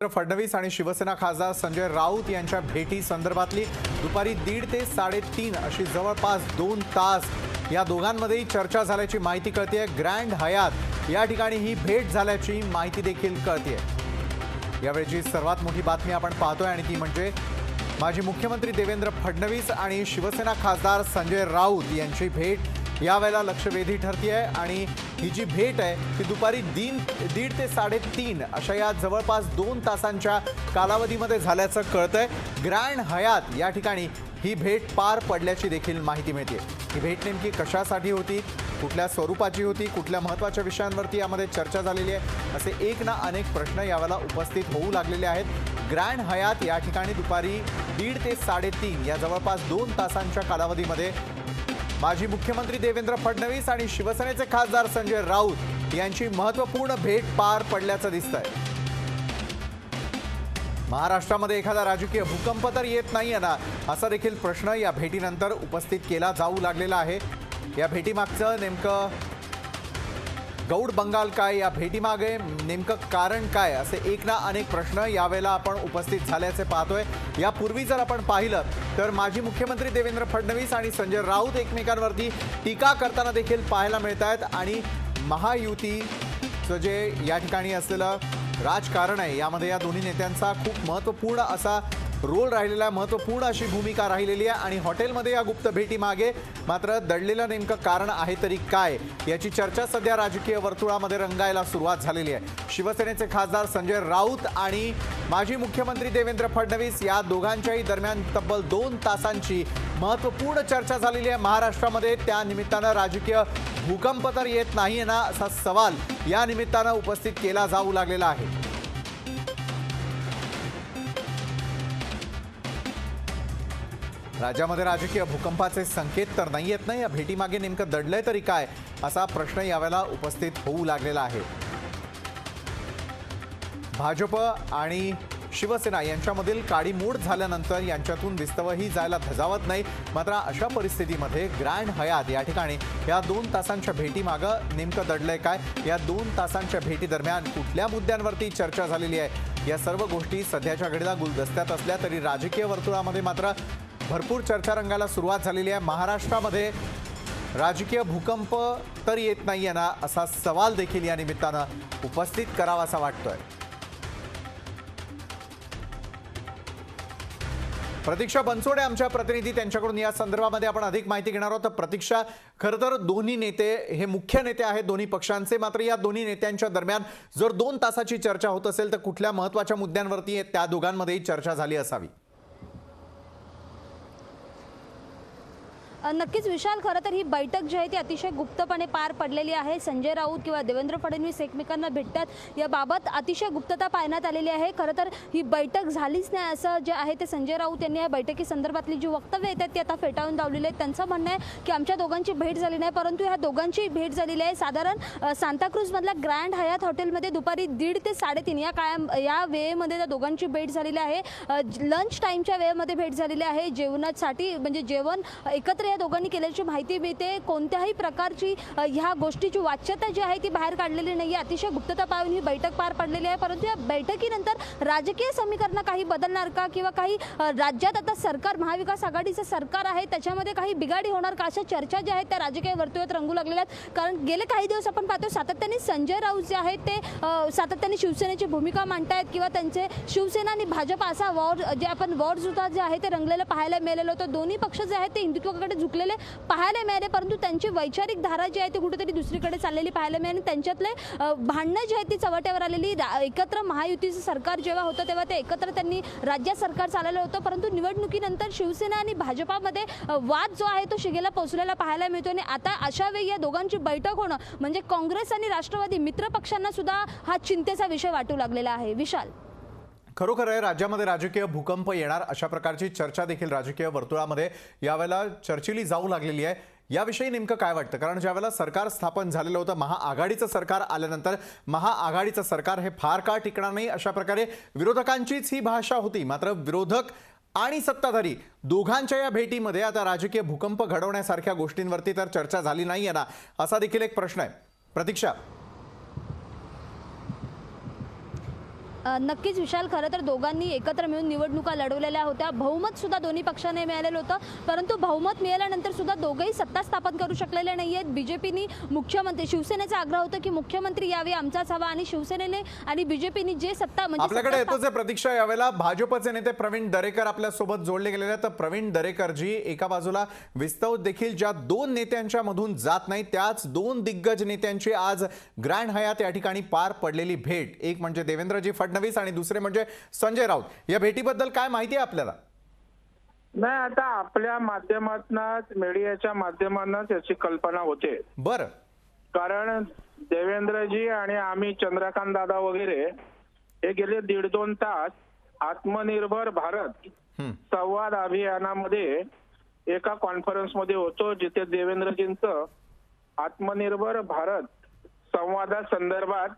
फडणवीस आणि शिवसेना खासदार संजय राऊत यांच्या भेटी संदर्भातली दुपारी 1:30 ते 3:30 अशी जवळपास 2 तास या दोघांमध्येही चर्चा झाल्याची माहिती कळते। ग्रँड हयात या ठिकाणी ही भेट झाल्याची माहिती देखील कळते। यावेळची सर्वात मोठी बातमी आपण पाहतोय आणि ती म्हणजे माजी मुख्यमंत्री देवेंद्र फडणवीस आणि शिवसेना खासदार संजय राऊत यांची भेट यावेळेला लक्षवेधी ठरते आहे। आणि ही जी भेट आहे ती दुपारी 1:30 ते 3:30 अशा या जवळपास 2 तासांच्या कालावधीमध्ये झाल्याचं कळतंय। ग्रँड हयात या ठिकाणी ही भेट पार पडल्याची देखील माहिती मिळते। ही भेट नेमकी कशासाठी होती, कुठल्या स्वरूपाची होती, कुठल्या महत्त्वाच्या विषयांवरती यामध्ये चर्चा झालेली आहे, असे एक ना अनेक प्रश्न यावेळेला उपस्थित होऊ लागलेले आहेत। ग्रँड हयात या ठिकाणी दुपारी 1:30 ते 3:30 या जवळपास 2 तासांच्या कालावधीमध्ये माजी मुख्यमंत्री देवेंद्र फडणवीस आणि शिवसेनेचे खासदार संजय राऊत यांची महत्त्वपूर्ण भेट पार पडल्याचं दिसतंय। महाराष्ट्रामध्ये एखादा राजकीय भूकंप तर येत नाहीये ना, असा देखील प्रश्न या भेटीनंतर उपस्थित केला जाऊ लागलेला आहे। या भेटीमागचं नेमकं गौड बंगाल काय, या भेटीमागे नेमकं कारण काय, असे एक ना अनेक प्रश्न यावेळेला आपण उपस्थित झाल्याचे पाहतोय। यापूर्वी जर आपण पाहिलं तर माजी मुख्यमंत्री देवेंद्र फडणवीस आणि संजय राऊत एकमेकांवरती टीका करताना देखील पाहायला मिळत आहेत। आणि महायुतीचं जे या ठिकाणी असलेलं राजकारण आहे यामध्ये या दोन्ही नेत्यांचा खूप महत्त्वपूर्ण असा रोल राहिलेला आहे, महत्त्वपूर्ण अशी भूमिका राहिलेली आहे। आणि हॉटेलमध्ये या गुप्त भेटीमागे मात्र दडलेलं नेमकं कारण आहे तरी काय, याची चर्चा सध्या राजकीय वर्तुळामध्ये रंगायला सुरुवात झालेली आहे। शिवसेनेचे खासदार संजय राऊत आणि माजी मुख्यमंत्री देवेंद्र फडणवीस या दोघांच्याही दरम्यान तब्बल 2 तासांची महत्त्वपूर्ण चर्चा झालेली आहे महाराष्ट्रामध्ये। त्या निमित्तानं राजकीय भूकंप तर येत नाहीये ना, असा सवाल या निमित्तानं उपस्थित केला जाऊ लागलेला आहे। राज्यामध्ये राजकीय भूकंपाचे संकेत तर नाही येत नाही, या भेटीमागे नेमकं दडलंय तरी काय, असा प्रश्न यावेळेला उपस्थित होऊ लागलेला आहे। भाजप आणि शिवसेना यांच्यामधील काडीमोड झाल्यानंतर यांच्यातून विस्तवही जायला धजावत नाही। मात्र अशा परिस्थितीमध्ये ग्रँड हयात या ठिकाणी या 2 तासांच्या भेटीमागं नेमकं दडलंय काय, या 2 तासांच्या भेटी दरम्यान कुठल्या मुद्द्यांवरती चर्चा झालेली आहे, या सर्व गोष्टी सध्याच्या घडीला गुलदस्त्यात असल्या तरी राजकीय वर्तुळामध्ये मात्र भरपूर चर्चा रंगायला सुरुवात झालेली आहे। महाराष्ट्रामध्ये राजकीय भूकंप तर येत नाहीये ना, असा सवाल देखील या निमित्तानं उपस्थित करावासा वाटतोय। प्रतीक्षा बनसोडे आमच्या प्रतिनिधी, त्यांच्याकडून या संदर्भामध्ये आपण अधिक माहिती घेणार आहोत। प्रतीक्षा, खरं तर दोन्ही नेते हे मुख्य नेते आहेत दोन्ही पक्षांचे, मात्र या दोन्ही नेत्यांच्या दरम्यान जर 2 तासाची चर्चा होत असेल तर कुठल्या महत्त्वाच्या मुद्द्यांवरती त्या दोघांमध्येही चर्चा झाली असावी? नक्कीच विशाल, खरं तर ही बैठक जी आहे ती अतिशय गुप्तपणे पार पडलेली आहे। संजय राऊत किंवा देवेंद्र फडणवीस एकमेकांना भेटतात याबाबत अतिशय गुप्तता पाळण्यात आलेली आहे। खरं तर ही बैठक झालीच नाही असं जे आहे ते संजय राऊत यांनी या बैठकीसंदर्भातली जी वक्तव्य येतात ती आता फेटाळून लावलेली आहेत। त्यांचं म्हणणं आहे की आमच्या दोघांची भेट झाली नाही, परंतु ह्या दोघांची भेट झालेली आहे साधारण सांताक्रूजमधल्या ग्रँड हयात हॉटेलमध्ये दुपारी 1:30 ते 3:30 या वेळेमध्ये त्या दोघांची भेट झालेली आहे। लंच टाईमच्या वेळेमध्ये भेट झालेली आहे। जेवणासाठी म्हणजे जेवण एकत्र या दोघांनी केल्याची माहिती मिळते। कोणत्याही प्रकारची ह्या गोष्टीची वाच्यता जी आहे ती बाहेर काढलेली नाही, अतिशय गुप्तता पाळून ही बैठक पार पडलेली आहे। परंतु या बैठकीनंतर राजकीय समीकरण काही बदलणार का, किंवा काही राज्यात आता सरकार महाविकास आघाडीचं सरकार आहे त्याच्यामध्ये काही बिघाडी होणार का, अशा चर्चा ज्या आहेत त्या राजकीय वर्तुळात रंगू लागलेल्या आहेत। कारण गेले काही दिवस आपण पाहतो सातत्याने संजय राऊत जे आहेत ते सातत्याने शिवसेनेची भूमिका मांडतायत, किंवा त्यांचे शिवसेना आणि भाजप असा वॉर जे आपण वॉर सुद्धा जे आहे ते रंगलेलं पाहायला मिळालेलं होतं। दोन्ही पक्ष जे आहेत ते हिंदुत्वाकडे झुकलेले पाहायला मिळाले, परंतु त्यांची वैचारिक धारा जी आहे ती कुठेतरी दुसरीकडे चाललेली पाहायला मिळाली। त्यांच्यातले भांडणं जी आहेत ती चव्हाट्यावर आलेली। एकत्र महायुतीचं सरकार जेव्हा होतं तेव्हा ते एकत्र त्यांनी राज्यात सरकार चालवलं होतं, परंतु निवडणुकीनंतर शिवसेना आणि भाजपामध्ये वाद जो आहे तो शिगेला पोहोचलेला पाहायला मिळतो। आणि आता अशा वेळी या दोघांची बैठक होणं म्हणजे काँग्रेस आणि राष्ट्रवादी मित्र पक्षांना सुद्धा हा चिंतेचा विषय वाटू लागलेला आहे। विशाल, खरोखर आहे राज्यामध्ये राजकीय भूकंप येणार अशा प्रकारची चर्चा देखील राजकीय वर्तुळामध्ये यावेळेला चर्चिली जाऊ लागलेली आहे। याविषयी नेमकं काय वाटतं? कारण ज्यावेळेला सरकार स्थापन झालेलं होतं, महाआघाडीचं सरकार आल्यानंतर महाआघाडीचं सरकार हे फार काळ टिकणार नाही अशा प्रकारे विरोधकांचीच ही भाषा होती। मात्र विरोधक आणि सत्ताधारी दोघांच्या या भेटीमध्ये आता राजकीय भूकंप घडवण्यासारख्या गोष्टींवरती तर चर्चा झाली नाहीये ना, असा देखील एक प्रश्न आहे। प्रतीक्षा, नक्कीच विशाल, खरं तर दोघांनी एकत्र मिळून निवडणुका लढवलेल्या होत्या. बहुमत सुद्धा दोन्ही पक्षांनी मिळालेलं होतं, परंतु बहुमत मिळाल्यानंतर सुद्धा दोघंही सत्ता स्थापन करू शकलेले नाही आहेत. बीजेपीनी मुख्यमंत्री, शिवसेनेचा आग्रह होता की मुख्यमंत्री यावे, आमचाच हवा, आणि शिवसेनेने आणि बीजेपीनी जे सत्ता म्हणजे आपल्याकडे येतोच आहे प्रतीक्षा. यावेळेला भाजपचे नेते प्रवीण दरेकर आपल्या सोबत जोडले गेलेले आहेत. तर प्रवीण दरेकरजी, एका बाजूला विस्तव देखील ज्या दोन नेत्यांच्या मधून जात नाही, त्याच दोन दिग्गज नेत्यांची आज ग्रँड हयात या ठिकाणी पार पडलेली भेट. एक म्हणजे देवेंद्रजी फडणवीस आणि दुसरे म्हणजे संजय राऊत. या भेटीबद्दल काय माहिती आहे आपल्याला? नाही, आता आपल्या माध्यमातूनच, मीडियाच्या माध्यमातूनच याची कल्पना होते. बरं. कारण देवेंद्रजी आणि आम्ही, चंद्रकांत दादा वगैरे, हे गेले 1.5-2 तास आत्मनिर्भर भारत संवाद अभियानामध्ये एका कॉन्फरन्समध्ये होतो, जिथे देवेंद्रजींचं आत्मनिर्भर भारत संवादासंदर्भात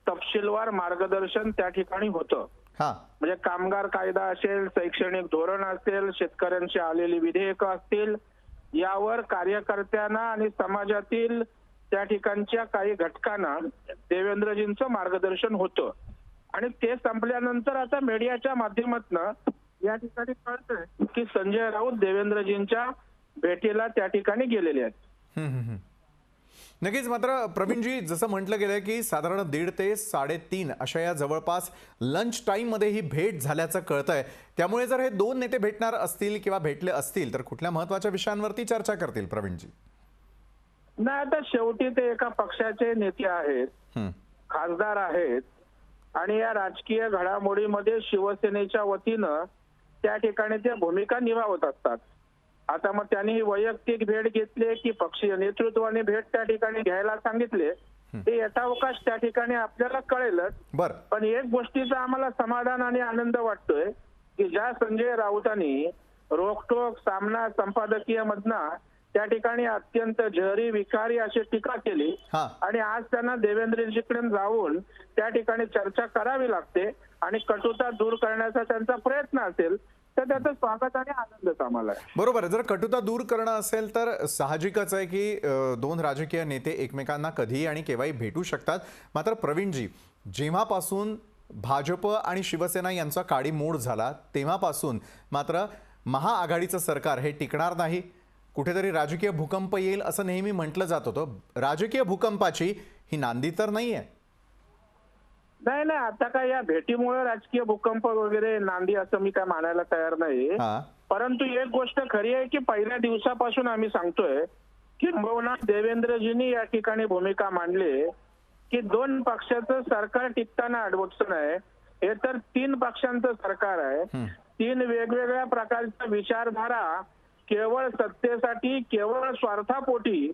तपशीलवार मार्गदर्शन त्या ठिकाणी होतं. म्हणजे कामगार कायदा असेल, शैक्षणिक धोरण असेल, शेतकऱ्यांची आलेली विधेयकं असतील, यावर कार्यकर्त्यांना आणि समाजातील त्या ठिकाणच्या काही घटकांना देवेंद्रजींचं मार्गदर्शन होतं. आणि ते संपल्यानंतर आता मीडियाच्या माध्यमातून या ठिकाणी कळतंय की संजय राऊत देवेंद्रजींच्या भेटीला त्या ठिकाणी गेलेले आहेत. नक्कीच. मात्र प्रवीणजी, जसं म्हटलं गेलं की साधारण 1.5 ते 3.5 अशा या जवळपास लंच टाइम मध्ये ही भेट झाल्याचं कळतंय. त्यामुळे जर हे दोन नेते भेटणार असतील किंवा भेटले असतील तर कुठल्या महत्त्वाच्या विषयांवरती चर्चा करतील प्रवीणजी? नाही, आता शेवटी ते एका पक्षाचे नेते आहेत, खासदार आहेत, आणि या राजकीय घडामोडीमध्ये शिवसेनेच्या वतीनं त्या ठिकाणी त्या भूमिका निभावत असतात. आता मग त्यांनी ही वैयक्तिक भेट घेतली की पक्षीय नेतृत्वाने भेट त्या ठिकाणी घ्यायला सांगितले, ते यथावकाश त्या ठिकाणी आपल्याला कळेलच. पण एक गोष्टीचा आम्हाला समाधान आणि आनंद वाटतोय की ज्या संजय राऊतांनी रोखठोक सामना संपादकीय मधना त्या ठिकाणी अत्यंत जहरी विकारी अशी टीका केली, आणि आज त्यांना देवेंद्रजीकडे जाऊन त्या ठिकाणी चर्चा करावी लागते आणि कटुता दूर करण्याचा त्यांचा प्रयत्न असेल तर त्याचं स्वागत आणि आनंदच आम्हाला आहे. बरोबर. जर कटुता दूर करणं असेल तर साहजिकच आहे की दोन राजकीय नेते एकमेकांना कधीही आणि केव्हाही भेटू शकतात. मात्र प्रवीणजी, जेव्हापासून भाजप आणि शिवसेना यांचा काडीमोड झाला तेव्हापासून मात्र महाआघाडीचं सरकार हे टिकणार नाही, कुठेतरी राजकीय भूकंप येईल असं नेहमी म्हटलं जात होतं. राजकीय भूकंपाची ही नांदी तर नाहीये. नाही, आता काय या भेटीमुळे राजकीय भूकंप वगैरे नांदी असं मी काय मानायला तयार नाही. परंतु एक गोष्ट खरी आहे की पहिल्या दिवसापासून आम्ही सांगतोय की देवेंद्रजींनी या ठिकाणी भूमिका मांडली की दोन पक्षाचं सरकार टिकताना अडचण आहे. हे तर 3 पक्षांचं सरकार आहे. 3 वेगवेगळ्या प्रकारच्या विचारधारा केवळ सत्तेसाठी, केवळ स्वार्थापोटी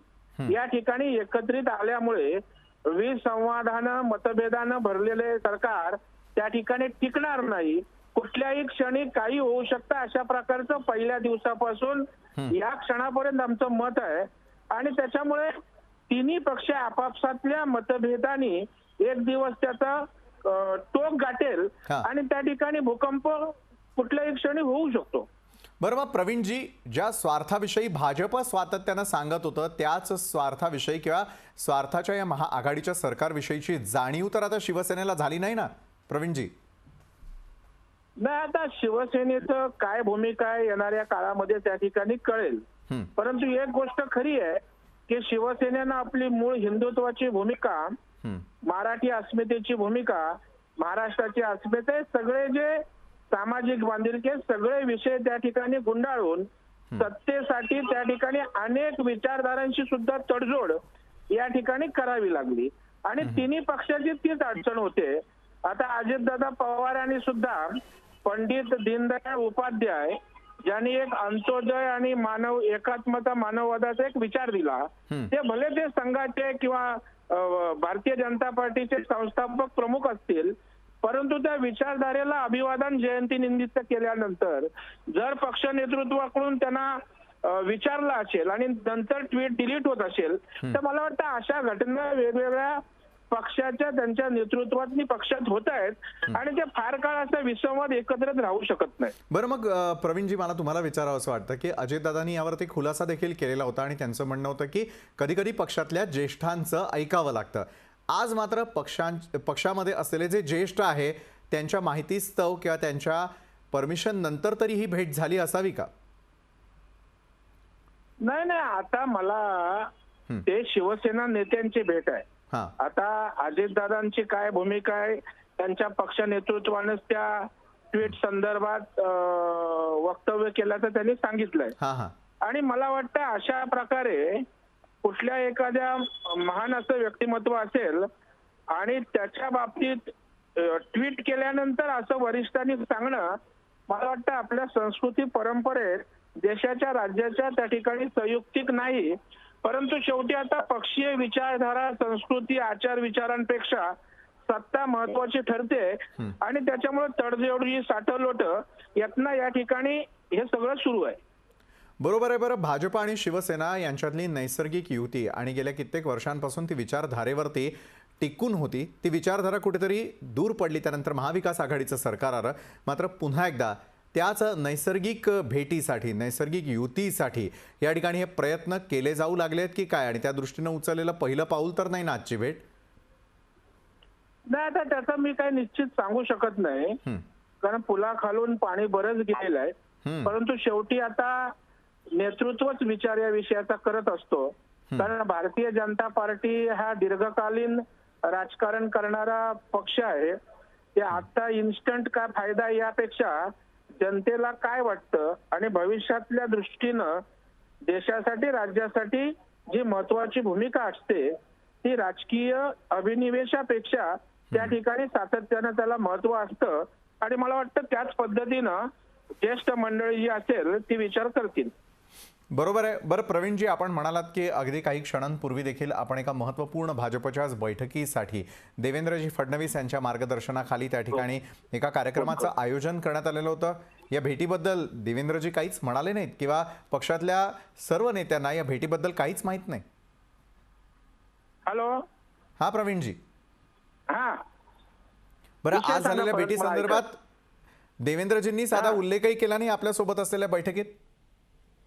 या ठिकाणी एकत्रित आल्यामुळे विसंवादानं, मतभेदानं भरलेले सरकार त्या ठिकाणी टिकणार नाही. कुठल्याही क्षणी काही होऊ शकतं अशा प्रकारचं पहिल्या दिवसापासून या क्षणापर्यंत आमचं मत आहे. आणि त्याच्यामुळे तिन्ही पक्ष आपापसातल्या मतभेदानी एक दिवस त्याचा टोक गाठेल आणि त्या ठिकाणी भूकंप कुठल्याही क्षणी होऊ शकतो. बरोबर. प्रवीणजी, ज्या स्वार्थाविषयी भाजप सातत्यानं सांगत होतं त्याच स्वार्थाविषयी किंवा स्वार्थाच्या या महाआघाडीच्या सरकारविषयीची जाणीव तर आता शिवसेनेला झाली नाही ना प्रवीणजी? नाही, आता शिवसेनेचं काय भूमिका आहे येणाऱ्या काळामध्ये त्या ठिकाणी कळेल. परंतु एक गोष्ट खरी आहे की शिवसेनेनं आपली मूळ हिंदुत्वाची भूमिका, मराठी अस्मितेची भूमिका, महाराष्ट्राची अस्मिता, सगळे जे सामाजिक बांधिलके सगळे विषय त्या ठिकाणी गुंडाळून सत्तेसाठी त्या ठिकाणी अनेक विचारधारांशी सुद्धा तडजोड या ठिकाणी करावी लागली. आणि तिन्ही पक्षाची तीच अडचण होते. आता अजितदादा पवार यांनी सुद्धा पंडित दीनदयाळ उपाध्याय ज्यांनी एक अंत्योदय आणि मानव एकात्मता मानववादाचा एक विचार दिला, ते भले ते संघाचे किंवा भारतीय जनता पार्टीचे संस्थापक प्रमुख असतील, परंतु त्या विचारधारेला अभिवादन जयंती निमित्त केल्यानंतर जर पक्ष नेतृत्वाकडून त्यांना विचारलं असेल आणि नंतर ट्विट डिलीट होत असेल तर मला वाटतं अशा घटना वेगवेगळ्या पक्षाच्या त्यांच्या नेतृत्वातनी पक्षात होत आहेत आणि ते फार काळ असा विसंवाद एकत्रित राहू शकत नाही. बरं, मग प्रवीणजी, मला तुम्हाला विचारावं असं वाटतं की अजितदादांनी यावरती खुलासा देखील केलेला होता आणि त्यांचं म्हणणं होतं की कधी कधी पक्षातल्या ज्येष्ठांचं ऐकावं लागतं. आज मात्र पक्षामध्ये असलेले जे ज्येष्ठ आहे त्यांच्या माहितीस्तव किंवा त्यांच्या परमिशन नंतर तरी ही भेट झाली असावी का? नाही नाही, आता मला ते शिवसेना नेत्यांची भेट आहे. हां. आता अजितदादांची काय भूमिका आहे, त्यांच्या पक्ष नेतृत्वानेच त्या ट्विट संदर्भात वक्तव्य केल्याचं त्यांनी सांगितलंय. हां हां. आणि मला वाटतं अशा प्रकारे कुठल्या एखाद्या महान असं व्यक्तिमत्व असेल आणि त्याच्या बाबतीत ट्विट केल्यानंतर असं वरिष्ठांनी सांगणं, मला वाटतं आपल्या संस्कृती परंपरेत देशाच्या राज्याच्या त्या ठिकाणी संयुक्तिक नाही. परंतु शेवटी आता पक्षीय विचारधारा, संस्कृती, आचार विचारांपेक्षा सत्ता महत्वाची ठरते आणि त्याच्यामुळे तडजोडी, साठलोट यातनं या ठिकाणी हे सगळं सुरू आहे. बरोबर आहे. बरं, भाजप आणि शिवसेना यांच्यातली नैसर्गिक युती आणि गेल्या कित्येक वर्षांपासून ती विचारधारेवरती टिकून होती, ती विचारधारा कुठेतरी दूर पडली. त्यानंतर महाविकास आघाडीचं सरकार आलं. मात्र पुन्हा एकदा त्याच नैसर्गिक भेटीसाठी, नैसर्गिक युतीसाठी या ठिकाणी हे प्रयत्न केले जाऊ लागलेत की काय? आणि त्या दृष्टीनं उचललेलं पहिलं पाऊल तर नाही ना आजची भेट? नाही, आता त्याचं मी काही निश्चित सांगू शकत नाही, कारण पुलाखालून पाणी बरंच गेलेलं आहे. परंतु शेवटी आता नेतृत्वच विचार या विषयाचा करत असतो. कारण भारतीय जनता पार्टी हा दीर्घकालीन राजकारण करणारा पक्ष आहे. ते आता इन्स्टंट काय फायदा यापेक्षा जनतेला काय वाटतं आणि भविष्यातल्या दृष्टीनं देशासाठी, राज्यासाठी जी महत्वाची भूमिका असते ती राजकीय अभिनिवेशापेक्षा त्या ठिकाणी सातत्यानं त्याला महत्व असतं. आणि मला वाटतं त्याच पद्धतीनं ज्येष्ठ मंडळी जी असेल ती विचार करतील. बरोबर आहे. बरं प्रवीणजी, आपण म्हणालात की अगदी काही क्षणांपूर्वी देखील आपण एका महत्त्वपूर्ण भाजपच्याच बैठकीसाठी देवेंद्रजी फडणवीस यांच्या मार्गदर्शनाखाली त्या ठिकाणी एका कार्यक्रमाचं आयोजन करण्यात आलेलं होतं. या भेटीबद्दल देवेंद्रजी काहीच म्हणाले नाहीत किंवा पक्षातल्या सर्व नेत्यांना या भेटीबद्दल काहीच माहीत नाही? हॅलो. हा प्रवीणजी. हा. बरं, आज झालेल्या भेटी संदर्भात देवेंद्रजींनी साधा उल्लेखही केला नाही आपल्यासोबत असलेल्या बैठकीत?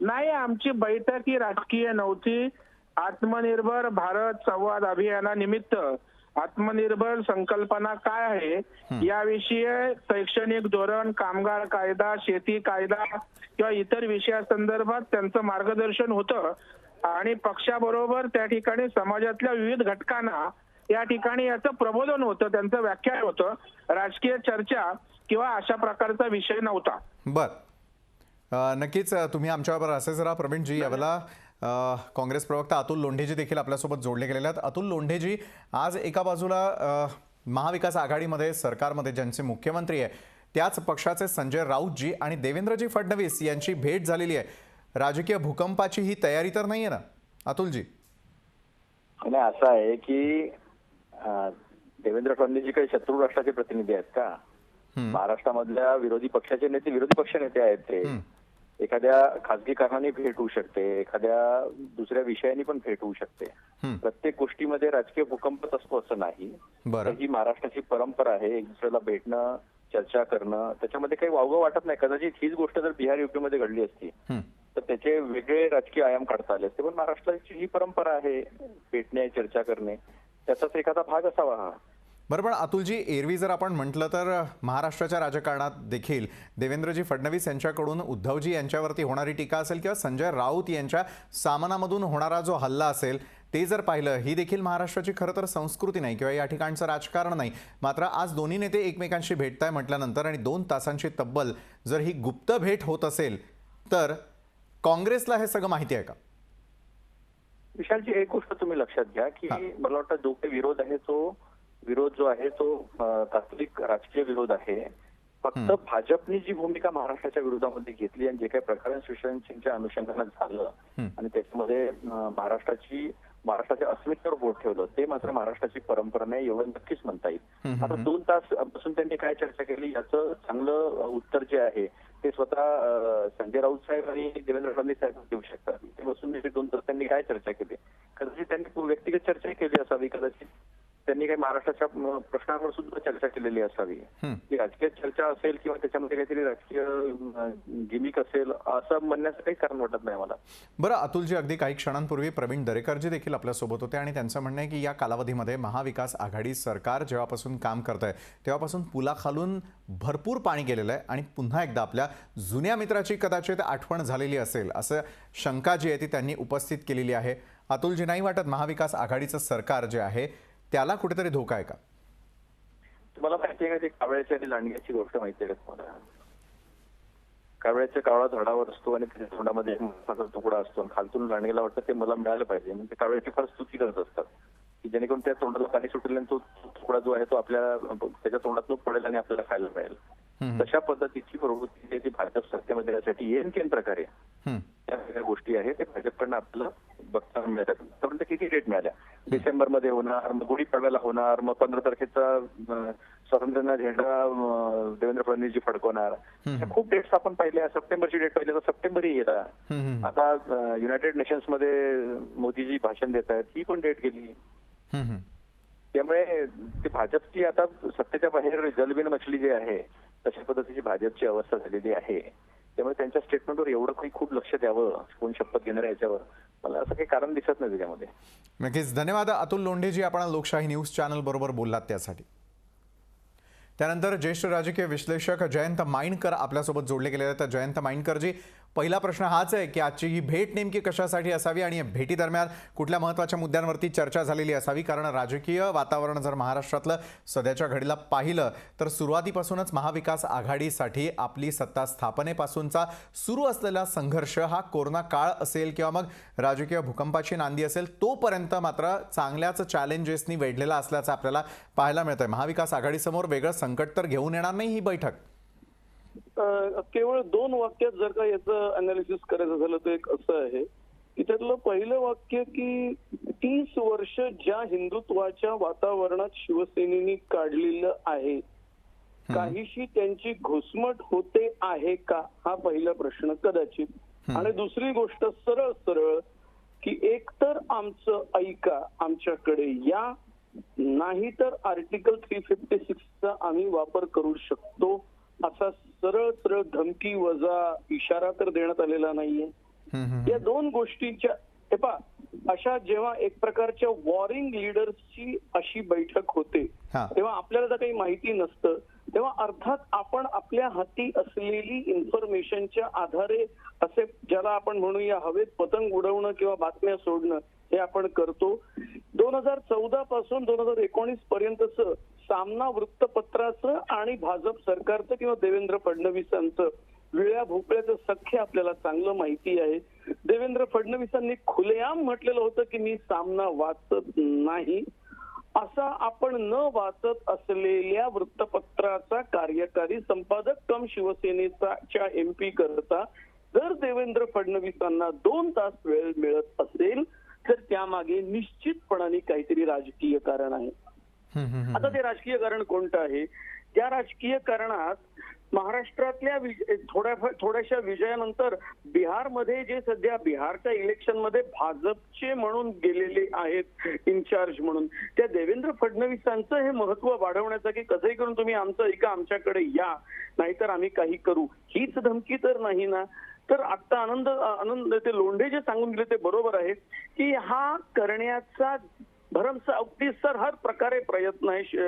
नाही, आमची बैठक ही राजकीय नव्हती. आत्मनिर्भर भारत संवाद अभियानानिमित्त आत्मनिर्भर संकल्पना काय आहे याविषयी शैक्षणिक धोरण, कामगार कायदा, शेती कायदा किंवा इतर विषयासंदर्भात त्यांचं मार्गदर्शन होतं. आणि पक्षाबरोबर त्या ठिकाणी समाजातल्या विविध घटकांना या ठिकाणी याचं प्रबोधन होतं, त्यांचं व्याख्यान होतं. राजकीय चर्चा किंवा अशा प्रकारचा विषय नव्हता. बर, नक्कीच तुम्ही आमच्याबरोबर असेच राहा प्रवीणजी. यावेळेला काँग्रेस प्रवक्ता अतुल लोंढेजी देखील आपल्यासोबत जोडले गेलेले आहेत. अतुल लोंढेजी, आज एका बाजूला महाविकास आघाडीमध्ये सरकारमध्ये ज्यांचे मुख्यमंत्री आहे त्याच पक्षाचे संजय राऊतजी आणि देवेंद्रजी फडणवीस यांची भेट झालेली आहे. राजकीय भूकंपाची ही तयारी तर नाहीये ना अतुलजी? नाही, असं आहे की देवेंद्र फडणवीस काही शत्रू राष्ट्राचे प्रतिनिधी आहेत का? महाराष्ट्रामधल्या विरोधी पक्षाचे नेते विरोधी पक्ष नेते आहेत. ते एखाद्या खासगी कारणाने भेट होऊ शकते, एखाद्या दुसऱ्या विषयाने पण भेट होऊ शकते. प्रत्येक गोष्टीमध्ये राजकीय भूकंपच असतो असं नाही. ही महाराष्ट्राची परंपरा आहे, एक दुसऱ्याला भेटणं, चर्चा करणं. त्याच्यामध्ये काही वावगं वाटत नाही. कदाचित हीच गोष्ट जर बिहार युपी मध्ये घडली असती तर त्याचे वेगळे राजकीय आयाम काढता आले असते. पण महाराष्ट्राची ही परंपरा आहे भेटणे, चर्चा करणे, त्याचाच एखादा भाग असावा हा. बरोबर. अतुलजी, एरवी जर आपण म्हटलं तर महाराष्ट्राच्या राजकारणात देखील देवेंद्रजी फडणवीस यांच्याकडून उद्धवजी यांच्यावरती होणारी टीका असेल किंवा संजय राऊत यांच्या सामनामधून होणारा जो हल्ला असेल ते जर पाहिलं, ही देखील महाराष्ट्राची खरं तर संस्कृती नाही किंवा या ठिकाणचं राजकारण नाही. मात्र आज दोन्ही नेते एकमेकांशी भेटताय म्हटल्यानंतर आणि 2 तासांची तब्बल जर ही गुप्त भेट होत असेल तर काँग्रेसला हे सगळं माहिती आहे का? विशालजी, एक गोष्ट तुम्ही लक्षात घ्या की मला वाटतं जो काही विरोध जो आहे तो तात्विक राजकीय विरोध आहे. फक्त भाजपने जी भूमिका महाराष्ट्राच्या विरोधामध्ये घेतली आणि जे काही प्रकरण सुशांतसिंगच्या अनुषंगाने झालं आणि त्याच्यामध्ये महाराष्ट्राच्या अस्मितेवर बोट ठेवलं, ते मात्र महाराष्ट्राची परंपरा नाही एवढं नक्कीच म्हणता येईल. आता 2 तास बसून त्यांनी काय चर्चा केली याचं चांगलं उत्तर जे आहे ते स्वतः संजय राऊत साहेब आणि देवेंद्र फडणवीस साहेब देऊ शकतात. ते बसून 2 तास त्यांनी काय चर्चा केली? कदाचित त्यांनी व्यक्तिगत चर्चा केली असावी, कदाचित त्यांनी काही महाराष्ट्राच्या प्रश्नांवर सुद्धा चर्चा केलेली असावी. ती राजकीय चर्चा असेल किंवा त्याच्यामध्ये काहीतरी राजकीय गिमिक असेल असं म्हणण्याचं काही कारण वाटत नाही मला. बरं अतुलजी, अगदी काही क्षणांपूर्वी प्रवीण दरेकरजी देखील आपल्यासोबत होते आणि त्यांचं म्हणणं आहे की या कालावधीमध्ये महाविकास आघाडी सरकार जेव्हापासून काम करत आहे तेव्हापासून पुलाखालून भरपूर पाणी गेलेलं आहे आणि पुन्हा एकदा आपल्या जुन्या मित्राची कदाचित आठवण झालेली असेल असं शंका जी आहे ती त्यांनी उपस्थित केलेली आहे. अतुलजी, नाही वाटत महाविकास आघाडीचं सरकार जे आहे त्याला कुठेतरी धोका आहे का? तुम्हाला माहिती आहे का ती कावळ्याची आणि लांडग्याची गोष्ट माहिती आहे का तुम्हाला? कावळ्याच्या कावळा झाडावर असतो आणि त्याच्या तोंडामध्ये एक मांसाचा तुकडा असतो आणि खालतून लांडग्याला वाटतं ते मला मिळालं पाहिजे म्हणजे कावळ्याची फार स्तुती करत असतात की जेणेकरून त्या तोंडाला पाणी सुटेल आणि तो तुकडा जो आहे तो आपल्या त्याच्या तोंडातून पडेल आणि आपल्याला खायला मिळेल. तशा पद्धतीची प्रवृत्ती आहे ती भाजप सत्तेमध्ये येण्यासाठी येनकेन प्रकारे या सगळ्या गोष्टी आहेत ते भाजपकडनं आपल्याला बघता मिळतात. तर किती डेट मिळाल्या? डिसेंबरमध्ये होणार, मग गुढीपाडव्याला होणार, मग 15 तारखेचा स्वातंत्र्याचा झेंडा देवेंद्र फडणवीसजी फडकवणार. खूप डेट्स आपण पाहिल्या. सप्टेंबरची डेट पाहिली तर सप्टेंबरही येतात. आता युनायटेड नेशन्स मध्ये मोदीजी भाषण देत आहेत, ही पण डेट गेली. त्यामुळे ती भाजपची आता सत्तेच्या बाहेर जलबिन मछली जी आहे तशा पद्धतीची भाजपची अवस्था झालेली आहे. त्यामुळे त्यांच्या स्टेटमेंटवर एवढं काही खूप लक्ष द्यावं कोण शपथ घेणार याच्यावर मला असं काही कारण दिसत नाही त्याच्यामध्ये. नक्कीच धन्यवाद अतुल लोंढेजी, आपण लोकशाही न्यूज चॅनल बरोबर बोललात त्यासाठी. त्यानंतर ज्येष्ठ राजकीय विश्लेषक जयंत माइंडकर आपल्यासोबत जोडले गेले आहेत. जयंत माइंडकरजी, पहिला प्रश्न हाच आहे की आजची ही भेट नेमकी कशासाठी असावी आणि भेटीदरम्यान कुठल्या महत्त्वाच्या मुद्द्यांवरती चर्चा झालेली असावी? कारण राजकीय वातावरण जर महाराष्ट्रातलं सध्याच्या घडीला पाहिलं तर सुरुवातीपासूनच महाविकास आघाडीसाठी आपली सत्ता स्थापनेपासूनचा सुरू असलेला संघर्ष हा कोरोना काळ असेल किंवा मग राजकीय भूकंपाची नांदी असेल तोपर्यंत मात्र चांगल्याच चॅलेंजेसनी वेढलेला असल्याचं आपल्याला पाहायला मिळतंय. महाविकास आघाडीसमोर वेगळं संकट तर घेऊन येणार नाही ही बैठक. केवळ 2 वाक्यात जर का याचं अनालिसिस करायचं झालं तर एक असं आहे की त्यातलं पहिलं वाक्य की 30 वर्ष ज्या हिंदुत्वाच्या वातावरणात शिवसेनेने काढलेलं आहे काहीशी त्यांची घुसमट होते आहे का हा पहिला प्रश्न कदाचित. आणि दुसरी गोष्ट सरळ सरळ की एकतर आमचं ऐका आमच्याकडे या नाही तर आर्टिकल 356चा आम्ही वापर करू शकतो असा सरळ सरळ धमकी वजा इशारा तर देण्यात आलेला नाहीये. या 2 गोष्टींच्या अशा जेव्हा एक प्रकारच्या वॉरिंग लीडर्सची अशी बैठक होते तेव्हा आपल्याला जर काही माहिती नसतं तेव्हा अर्थात आपण आपल्या हाती असलेली इन्फॉर्मेशनच्या आधारे असे ज्याला आपण म्हणूया हवेत पतंग उडवणं किंवा बातम्या सोडणं हे आपण करतो. 2014 पासून 2019 पर्यंतचं सामना वृत्तपत्राचं आणि भाजप सरकारचं किंवा देवेंद्र फडणवीसांचं विळ्या भोपळ्याचं सख्य आपल्याला चांगलं माहिती आहे. देवेंद्र फडणवीसांनी खुलेआम म्हटलेलं होतं की मी सामना वाचत नाही. असा आपण न वाचत असलेल्या वृत्तपत्राचा कार्यकारी संपादक कम शिवसेनेच्या MP करता जर देवेंद्र फडणवीसांना 2 तास वेळ मिळत असेल तर त्यामागे निश्चितपणाने काहीतरी राजकीय कारण आहे. आता ते राजकीय कारण कोणतं आहे? त्या राजकीय कारणात महाराष्ट्रातल्या थोड्याशा विजयानंतर बिहारमध्ये जे सध्या बिहारच्या इलेक्शन मध्ये भाजपचे म्हणून गेलेले आहेत इन्चार्ज म्हणून त्या देवेंद्र फडणवीसांचं हे महत्व वाढवण्याचं की कसंही करून तुम्ही आमचं ऐका आमच्याकडे या नाहीतर आम्ही काही करू हीच धमकी तर नाही ना. तर आता आनंद ते लोंढे जे सांगून गेले ते बरोबर आहे की हा करण्याचा भरमसा अगदी सर हर प्रकारे प्रयत्न आहे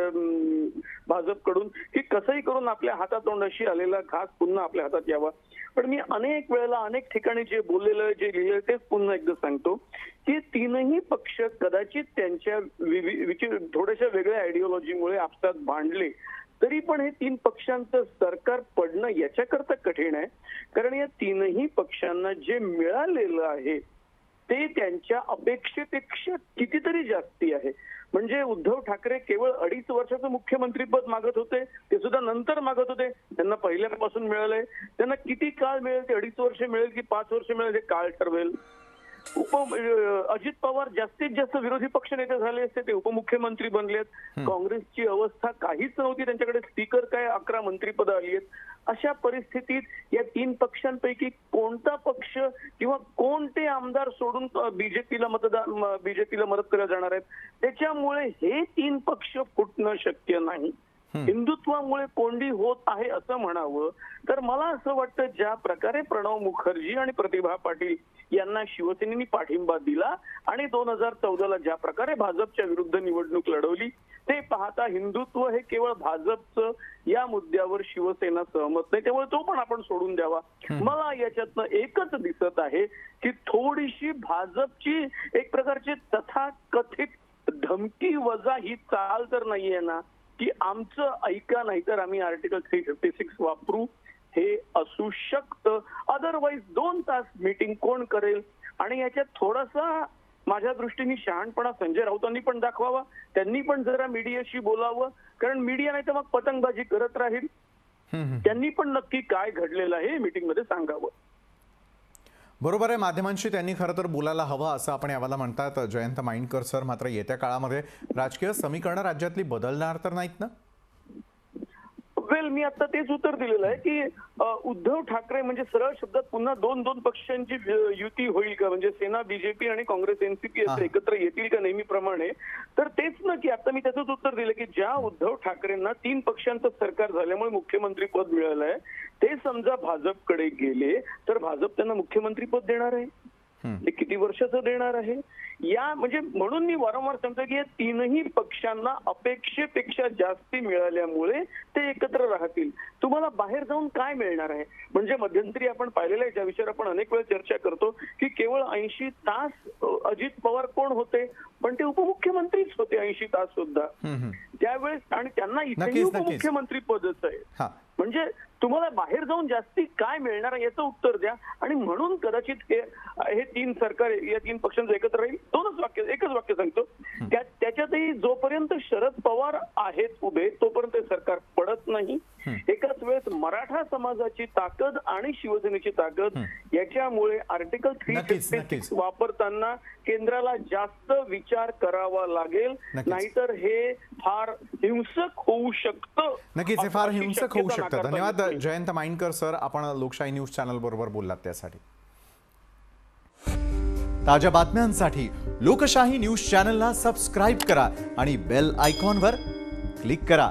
भाजपकडून की कसंही करून आपल्या हातातोंडाशी आलेला घास पुन्हा आपल्या हातात यावा. पण मी अनेक वेळेला अनेक ठिकाणी जे बोललेलं जे लिहिलं तेच पुन्हा एकदा सांगतो की 3ही पक्ष कदाचित त्यांच्या थोड्याशा वेगळ्या आयडिओलॉजीमुळे आपसात भांडले तरी पण हे 3 पक्षांचं सरकार पडणं याच्याकरता कठीण आहे. कारण या 3ही पक्षांना जे मिळालेलं आहे ते त्यांच्या अपेक्षेपेक्षा कितीतरी जास्ती आहे. म्हणजे उद्धव ठाकरे केवळ 2.5 वर्षाचं मुख्यमंत्रीपद मागत होते ते सुद्धा नंतर मागत होते. त्यांना पहिल्यापासून मिळालंय. त्यांना किती काळ मिळेल ते 2.5 वर्ष मिळेल की 5 वर्ष मिळेल हे काळ ठरवेल. अजित पवार जास्तीत जास्त विरोधी पक्षनेते झाले असते, ते उपमुख्यमंत्री बनलेत. काँग्रेसची अवस्था काहीच नव्हती, त्यांच्याकडे स्पीकर काय 11 मंत्रिपदं आली आहेत. अशा परिस्थितीत या 3 पक्षांपैकी कोणता पक्ष किंवा कोणते आमदार सोडून बीजेपीला मदत करायला जाणार आहेत? त्याच्यामुळे हे 3 पक्ष फुटणं शक्य नाही. हिंदुत्वामुळे कोंडी होत आहे असं म्हणावं तर मला असं वाटतं, ज्या प्रकारे प्रणव मुखर्जी आणि प्रतिभा पाटील यांना शिवसेनेने पाठिंबा दिला आणि 2014ला ज्या प्रकारे भाजपच्या विरुद्ध निवडणूक लढवली, ते पाहता हिंदुत्व हे केवळ भाजपचं या मुद्द्यावर शिवसेना सहमत नाही, त्यामुळे तो पण आपण सोडून द्यावा. मला याच्यातनं एकच दिसत आहे की थोडीशी भाजपची एक प्रकारची तथाकथित धमकी वजा ही चाल तर नाहीये ना, की आमचं ऐका नाहीतर आम्ही आर्टिकल 356 वापरू, हे असू शकतं. अदरवाईज 2 तास मीटिंग कोण करेल? आणि याच्यात थोडासा माझ्या दृष्टीने शहाणपणा संजय राऊतांनी पण दाखवावा, त्यांनी पण जरा मीडियाशी बोलावं, कारण मीडिया नाही तर मग पतंगबाजी करत राहील. त्यांनी पण नक्की काय घडलेलं आहे मीटिंग मध्ये सांगावं. बरोबर आहे, माध्यमांशी त्यांनी खरं तर बोलायला हवं असं आपण याला म्हणतात जयंत माइंडकर सर. मात्र येत्या काळामध्ये राजकीय समीकरणं राज्यातली बदलणार तर नाहीत ना? वेल, मी आता तेच उत्तर दिलेलं आहे की उद्धव ठाकरे म्हणजे सरळ शब्दात पुन्हा 2 पक्षांची युती होईल का, म्हणजे सेना बीजेपी आणि काँग्रेस एनसीपी एकत्र येतील का नेहमीप्रमाणे? तर तेच ना की आता मी त्याचंच उत्तर दिलं की ज्या उद्धव ठाकरेंना 3 पक्षांचं सरकार झाल्यामुळे मुख्यमंत्री पद मिळालंय, ते समजा भाजपकडे गेले तर भाजप त्यांना मुख्यमंत्री पद देणार आहे. ते किती वर्षाचं देणार आहे? या म्हणजे म्हणून मी वारंवार सांगतो की या 3ही पक्षांना अपेक्षेपेक्षा जास्ती मिळाल्यामुळे ते एकत्र राहतील. तुम्हाला बाहेर जाऊन काय मिळणार आहे? म्हणजे मध्यंतरी आपण पाहिलेलं आहे, ज्या विषयावर आपण अनेक वेळा चर्चा करतो, की केवळ 80 तास अजित पवार कोण होते, पण ते उपमुख्यमंत्रीच होते 80 तास सुद्धा त्यावेळेस, आणि त्यांना इथेही उपमुख्यमंत्री पदच आहे. म्हणजे तुम्हाला बाहेर जाऊन जास्ती काय मिळणार आहे याचं उत्तर द्या. आणि म्हणून कदाचित हे 3 सरकार या 3 पक्षांचं एकत्र राहील. एकच वाक्य सांगतो, त्याच्यातही जोपर्यंत शरद पवार आहेत उभे तोपर्यंत सरकार पडत नाही. एकाच वेळेस मराठा समाजाची ताकद आणि शिवसेनेची ताकद याच्यामुळे आर्टिकल 356 वापरताना केंद्राला जास्त विचार करावा लागेल, नाहीतर हे फार हिंसक होऊ शकतं. नक्कीच, हे फार हिंसक होऊ शकतं. धन्यवाद जयंत माइंडकर सर, आपण लोकशाही न्यूज चॅनल बरोबर बोललात त्यासाठी. ताज्या बातम्यांसाठी लोकशाही न्यूज चॅनलला सबस्क्राईब करा आणि बेल आयकॉनवर क्लिक करा.